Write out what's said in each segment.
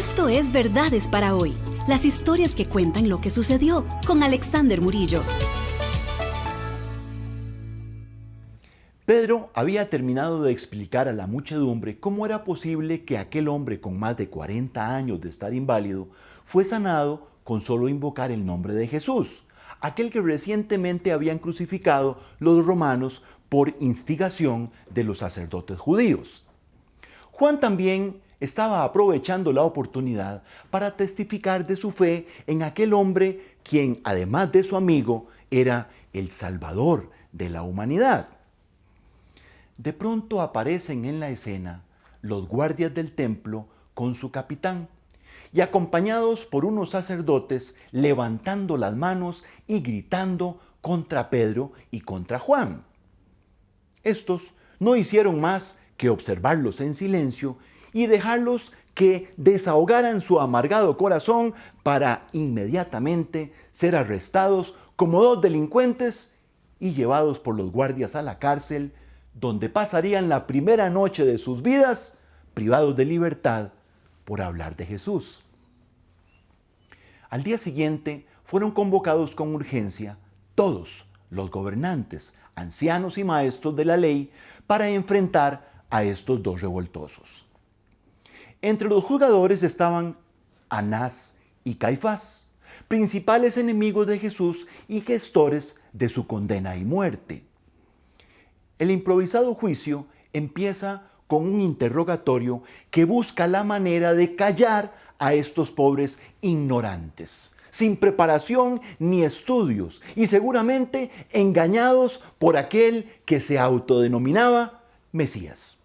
Esto es Verdades para Hoy, las historias que cuentan lo que sucedió con Alexander Murillo. Pedro había terminado de explicar a la muchedumbre cómo era posible que aquel hombre con más de 40 años de estar inválido fue sanado con solo invocar el nombre de Jesús, aquel que recientemente habían crucificado los romanos por instigación de los sacerdotes judíos. Juan también estaba aprovechando la oportunidad para testificar de su fe en aquel hombre quien, además de su amigo, era el Salvador de la humanidad. De pronto aparecen en la escena los guardias del templo con su capitán y acompañados por unos sacerdotes levantando las manos y gritando contra Pedro y contra Juan. Estos no hicieron más que observarlos en silencio y dejarlos que desahogaran su amargado corazón para inmediatamente ser arrestados como dos delincuentes y llevados por los guardias a la cárcel, donde pasarían la primera noche de sus vidas privados de libertad por hablar de Jesús. Al día siguiente fueron convocados con urgencia todos los gobernantes, ancianos y maestros de la ley para enfrentar a estos dos revoltosos. Entre los juzgadores estaban Anás y Caifás, principales enemigos de Jesús y gestores de su condena y muerte. El improvisado juicio empieza con un interrogatorio que busca la manera de callar a estos pobres ignorantes, sin preparación ni estudios y seguramente engañados por aquel que se autodenominaba Mesías.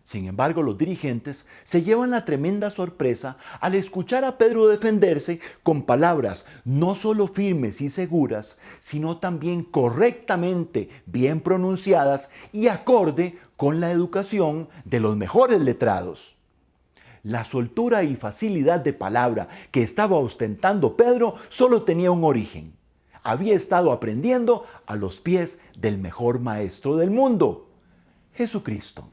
Sin embargo, los dirigentes se llevan la tremenda sorpresa al escuchar a Pedro defenderse con palabras no solo firmes y seguras, sino también correctamente bien pronunciadas y acorde con la educación de los mejores letrados. La soltura y facilidad de palabra que estaba ostentando Pedro solo tenía un origen. Había estado aprendiendo a los pies del mejor maestro del mundo, Jesucristo.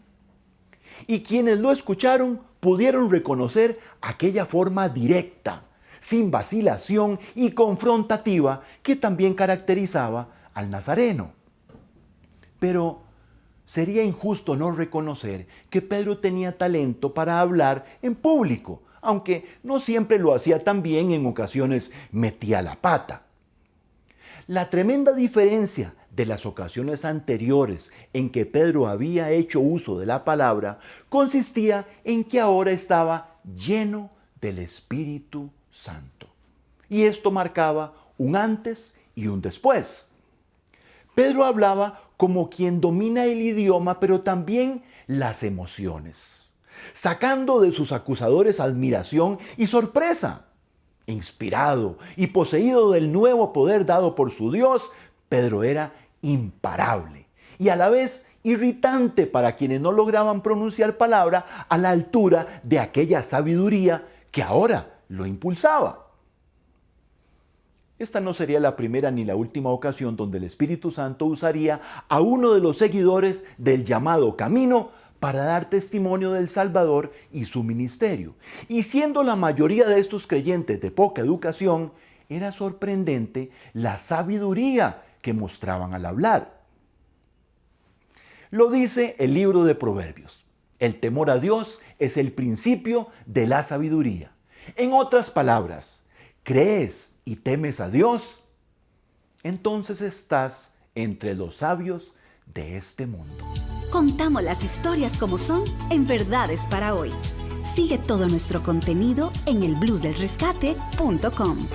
Y quienes lo escucharon pudieron reconocer aquella forma directa, sin vacilación y confrontativa que también caracterizaba al nazareno. Pero sería injusto no reconocer que Pedro tenía talento para hablar en público, aunque no siempre lo hacía tan bien, en ocasiones metía la pata. La tremenda diferencia de las ocasiones anteriores en que Pedro había hecho uso de la palabra consistía en que ahora estaba lleno del Espíritu Santo. Y esto marcaba un antes y un después. Pedro hablaba como quien domina el idioma, pero también las emociones, sacando de sus acusadores admiración y sorpresa. Inspirado y poseído del nuevo poder dado por su Dios, Pedro era imparable y a la vez irritante para quienes no lograban pronunciar palabra a la altura de aquella sabiduría que ahora lo impulsaba. Esta no sería la primera ni la última ocasión donde el Espíritu Santo usaría a uno de los seguidores del llamado camino para dar testimonio del Salvador y su ministerio. Y siendo la mayoría de estos creyentes de poca educación, era sorprendente la sabiduría que mostraban al hablar. Lo dice el libro de Proverbios: el temor a Dios es el principio de la sabiduría. En otras palabras, ¿crees y temes a Dios? Entonces estás entre los sabios de este mundo. Contamos las historias como son en Verdades para Hoy. Sigue todo nuestro contenido en elbluesdelrescate.com.